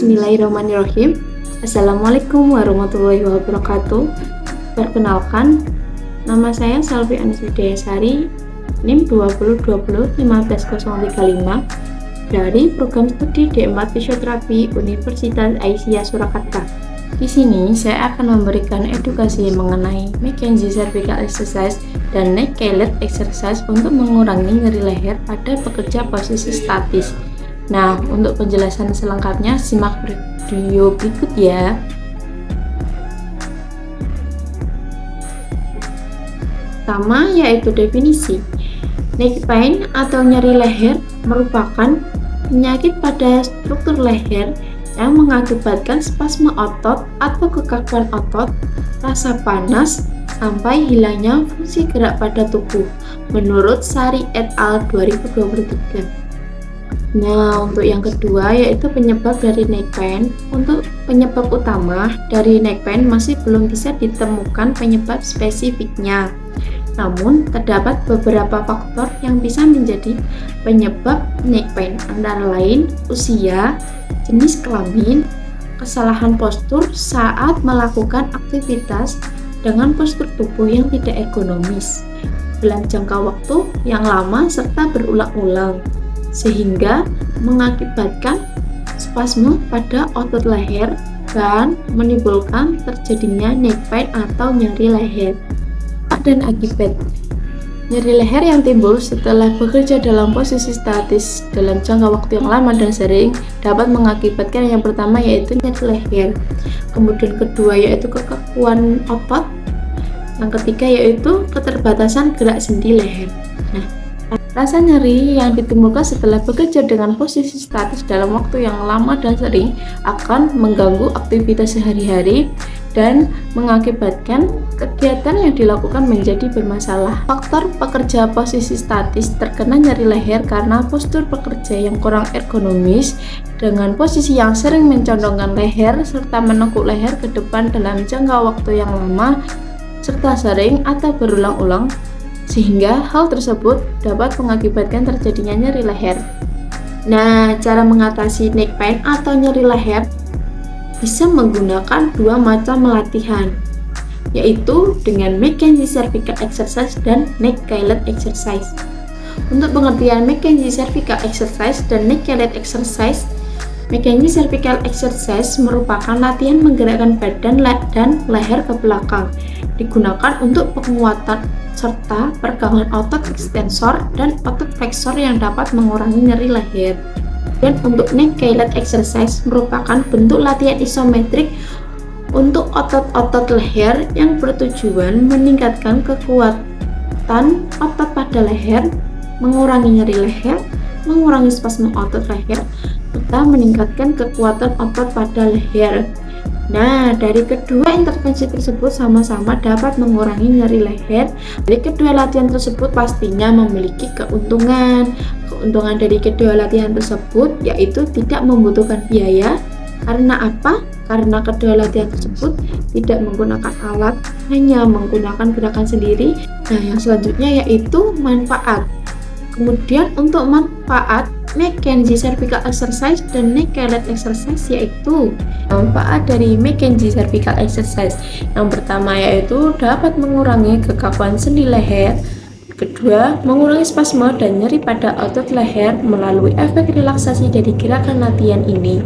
Bismillahirrahmanirrahim. Assalamualaikum warahmatullahi wabarakatuh. Perkenalkan, nama saya Salvi Anis Widiasari, NIM 2020-15035 dari program studi D4 Fisioterapi Universitas Aisyah Surakarta. Di sini saya akan memberikan edukasi mengenai McKenzie Cervical Exercise dan Neck Kelet Exercise untuk mengurangi nyeri leher pada pekerja posisi statis. Nah, untuk penjelasan selengkapnya simak video berikut ya. Pertama yaitu definisi. Neck pain atau nyeri leher merupakan penyakit pada struktur leher yang mengakibatkan spasme otot atau kekakuan otot, rasa panas, sampai hilangnya fungsi gerak pada tubuh, menurut Sari et al. 2023. Nah, untuk yang kedua yaitu penyebab dari neck pain. Untuk penyebab utama dari neck pain masih belum bisa ditemukan penyebab spesifiknya. Namun, terdapat beberapa faktor yang bisa menjadi penyebab neck pain, antara lain usia, jenis kelamin, kesalahan postur saat melakukan aktivitas dengan postur tubuh yang tidak ergonomis, dalam jangka waktu yang lama serta berulang-ulang, sehingga mengakibatkan spasme pada otot leher dan menimbulkan terjadinya neck pain atau nyeri leher. Dan akibat nyeri leher yang timbul setelah bekerja dalam posisi statis dalam jangka waktu yang lama dan sering dapat mengakibatkan yang pertama yaitu nyeri leher, kemudian kedua yaitu kekakuan otot, yang ketiga yaitu keterbatasan gerak sendi leher. Nah, rasa nyeri yang ditimbulkan setelah bekerja dengan posisi statis dalam waktu yang lama dan sering akan mengganggu aktivitas sehari-hari dan mengakibatkan kegiatan yang dilakukan menjadi bermasalah. Faktor pekerja posisi statis terkena nyeri leher karena postur pekerja yang kurang ergonomis dengan posisi yang sering mencondongkan leher serta menekuk leher ke depan dalam jangka waktu yang lama serta sering atau berulang-ulang, sehingga hal tersebut dapat mengakibatkan terjadinya nyeri leher. Nah, cara mengatasi neck pain atau nyeri leher bisa menggunakan dua macam latihan, yaitu dengan McKenzie Cervical Exercise dan Neck Kelet Exercise. Untuk pengertian McKenzie Cervical Exercise dan Neck Kelet Exercise, McKenzie Cervical Exercise merupakan latihan menggerakkan badan dan leher ke belakang, digunakan untuk penguatan serta perkembangan otot ekstensor dan otot flexor yang dapat mengurangi nyeri leher. Dan untuk Neck Kelet Exercise merupakan bentuk latihan isometrik untuk otot-otot leher yang bertujuan meningkatkan kekuatan otot pada leher, mengurangi nyeri leher, mengurangi spasme otot leher, serta meningkatkan kekuatan otot pada leher. Nah, dari kedua intervensi tersebut sama-sama dapat mengurangi nyeri leher. Dari kedua latihan tersebut pastinya memiliki keuntungan. Keuntungan dari kedua latihan tersebut yaitu tidak membutuhkan biaya. Karena apa? Karena kedua latihan tersebut tidak menggunakan alat, hanya menggunakan gerakan sendiri. Nah, yang selanjutnya yaitu manfaat. Kemudian untuk manfaat McKenzie Cervical Exercise dan Neck Kelet Exercise yaitu manfaat dari McKenzie Cervical Exercise. Yang pertama yaitu dapat mengurangi kekakuan sendi leher. Kedua, mengurangi spasme dan nyeri pada otot leher melalui efek relaksasi dari gerakan latihan ini.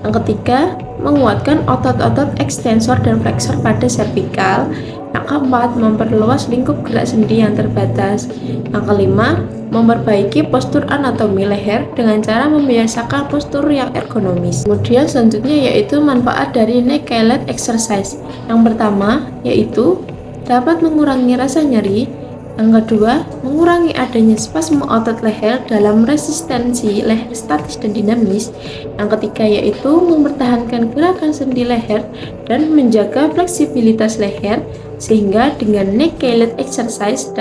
Yang ketiga, menguatkan otot-otot ekstensor dan flexor pada cervical. Yang keempat, memperluas lingkup gerak sendi yang terbatas. Yang kelima, memperbaiki postur anatomi leher dengan cara membiasakan postur yang ergonomis. Kemudian selanjutnya yaitu manfaat dari Neck Kelet Exercise. Yang pertama yaitu dapat mengurangi rasa nyeri. Yang kedua, mengurangi adanya spasme otot leher dalam resistensi leher statis dan dinamis. Yang ketiga yaitu mempertahankan gerakan sendi leher dan menjaga fleksibilitas leher, sehingga dengan Neck Kelet Exercise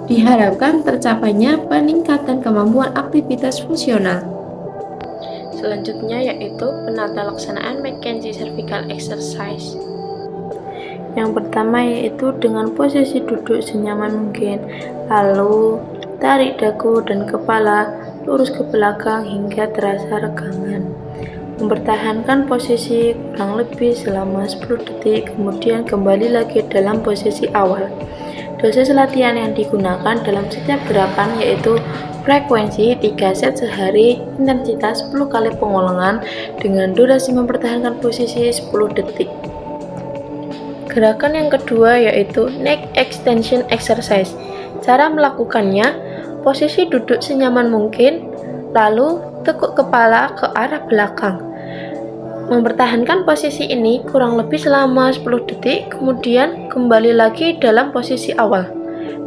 diharapkan tercapainya peningkatan kemampuan aktivitas fungsional. Selanjutnya yaitu penata laksanaan McKenzie Cervical Exercise. Yang pertama yaitu dengan posisi duduk senyaman mungkin, lalu tarik dagu dan kepala lurus ke belakang hingga terasa regangan. mempertahankan posisi kurang lebih selama 10 detik, kemudian kembali lagi dalam posisi awal. Dosis latihan yang digunakan dalam setiap gerakan yaitu frekuensi 3 set sehari, intensitas 10 kali pengulangan dengan durasi mempertahankan posisi 10 detik. Gerakan yang kedua yaitu neck extension exercise. Cara melakukannya, posisi duduk senyaman mungkin, lalu tekuk kepala ke arah belakang. Mempertahankan posisi ini kurang lebih selama 10 detik, kemudian kembali lagi dalam posisi awal.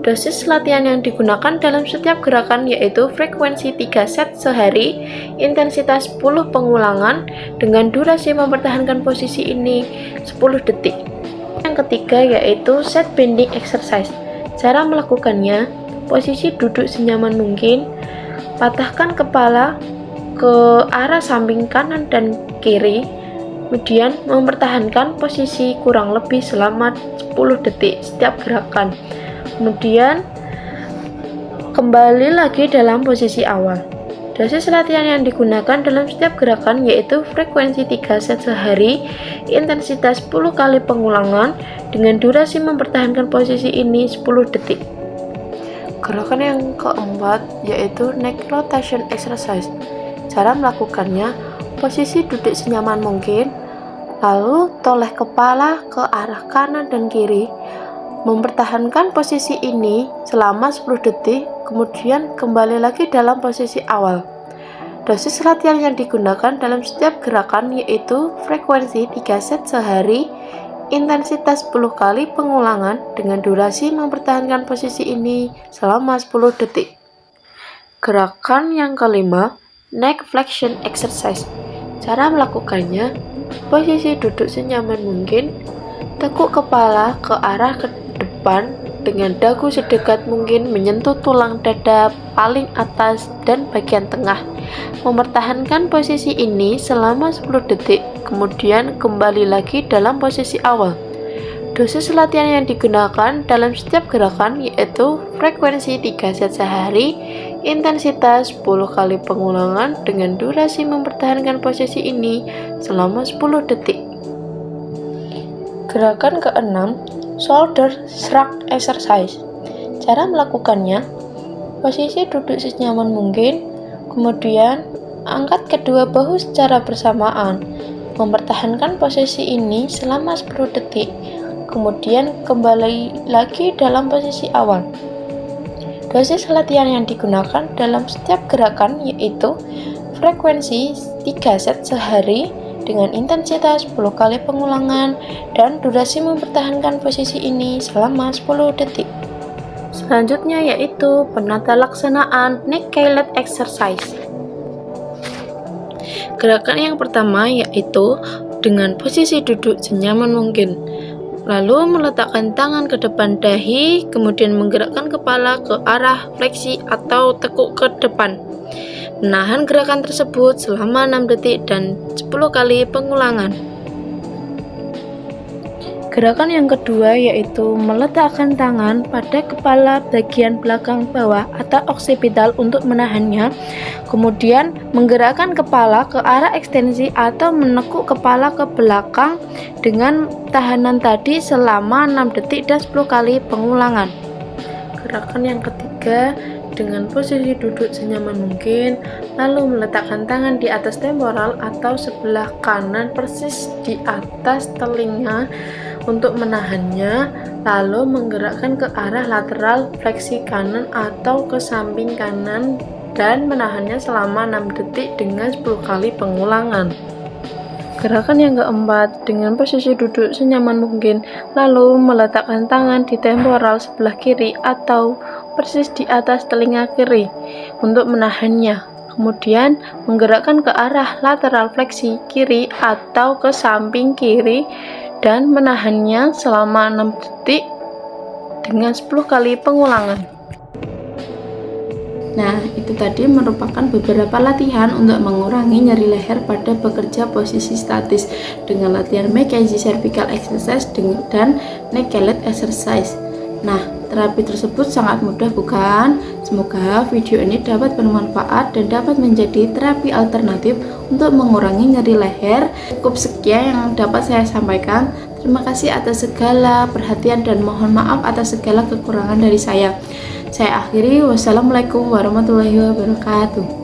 Dosis latihan yang digunakan dalam setiap gerakan yaitu frekuensi 3 set sehari, intensitas 10 pengulangan dengan durasi mempertahankan posisi ini 10 detik. Yang ketiga yaitu set bending exercise. Cara melakukannya, posisi duduk senyaman mungkin, patahkan kepala ke arah samping kanan dan kiri, kemudian mempertahankan posisi kurang lebih selama 10 detik setiap gerakan. Kemudian kembali lagi dalam posisi awal. Dosis latihan yang digunakan dalam setiap gerakan yaitu frekuensi 3 set sehari, intensitas 10 kali pengulangan dengan durasi mempertahankan posisi ini 10 detik. Gerakan yang keempat yaitu neck rotation exercise. Cara melakukannya, posisi duduk senyaman mungkin, lalu toleh kepala ke arah kanan dan kiri, mempertahankan posisi ini selama 10 detik, kemudian kembali lagi dalam posisi awal. Dosis latihan yang digunakan dalam setiap gerakan yaitu frekuensi 3 set sehari, intensitas 10 kali pengulangan dengan durasi mempertahankan posisi ini selama 10 detik. Gerakan yang kelima, neck flexion exercise. Cara melakukannya, posisi duduk senyaman mungkin, tekuk kepala ke arah ke depan dengan dagu sedekat mungkin menyentuh tulang dada paling atas dan bagian tengah. Mempertahankan posisi ini selama 10 detik, kemudian kembali lagi dalam posisi awal. Dosis latihan yang digunakan dalam setiap gerakan yaitu frekuensi 3 set sehari, intensitas 10 kali pengulangan dengan durasi mempertahankan posisi ini selama 10 detik. Gerakan keenam, shoulder shrug exercise. Cara melakukannya, posisi duduk senyaman mungkin, kemudian angkat kedua bahu secara bersamaan, mempertahankan posisi ini selama 10 detik, kemudian kembali lagi dalam posisi awal. Dosis latihan yang digunakan dalam setiap gerakan yaitu frekuensi 3 set sehari dengan intensitas 10 kali pengulangan dan durasi mempertahankan posisi ini selama 10 detik. Selanjutnya yaitu penata laksanaan neck collet exercise. Gerakan yang pertama yaitu dengan posisi duduk senyaman mungkin, lalu meletakkan tangan ke depan dahi, kemudian menggerakkan kepala ke arah fleksi atau tekuk ke depan. Menahan gerakan tersebut selama 6 detik dan 10 kali pengulangan. Gerakan yang kedua yaitu meletakkan tangan pada kepala bagian belakang bawah atau occipital untuk menahannya, kemudian menggerakkan kepala ke arah ekstensi atau menekuk kepala ke belakang dengan tahanan tadi selama 6 detik dan 10 kali pengulangan. Gerakan yang ketiga, dengan posisi duduk senyaman mungkin, lalu meletakkan tangan di atas temporal atau sebelah kanan persis di atas telinga untuk menahannya, lalu menggerakkan ke arah lateral fleksi kanan atau ke samping kanan dan menahannya selama 6 detik dengan 10 kali pengulangan. Gerakan yang keempat, dengan posisi duduk senyaman mungkin, lalu meletakkan tangan di temporal sebelah kiri atau persis di atas telinga kiri untuk menahannya, kemudian menggerakkan ke arah lateral fleksi kiri atau ke samping kiri dan menahannya selama 6 detik dengan 10 kali pengulangan. Nah, itu tadi merupakan beberapa latihan untuk mengurangi nyeri leher pada bekerja posisi statis dengan latihan McKenzie cervical exercise dan neck collet exercise. Nah, Terapi tersebut sangat mudah bukan? Semoga video ini dapat bermanfaat dan dapat menjadi terapi alternatif untuk mengurangi nyeri leher. Cukup sekian yang dapat saya sampaikan. Terima kasih atas segala perhatian dan mohon maaf atas segala kekurangan dari saya. Saya akhiri, wassalamualaikum warahmatullahi wabarakatuh.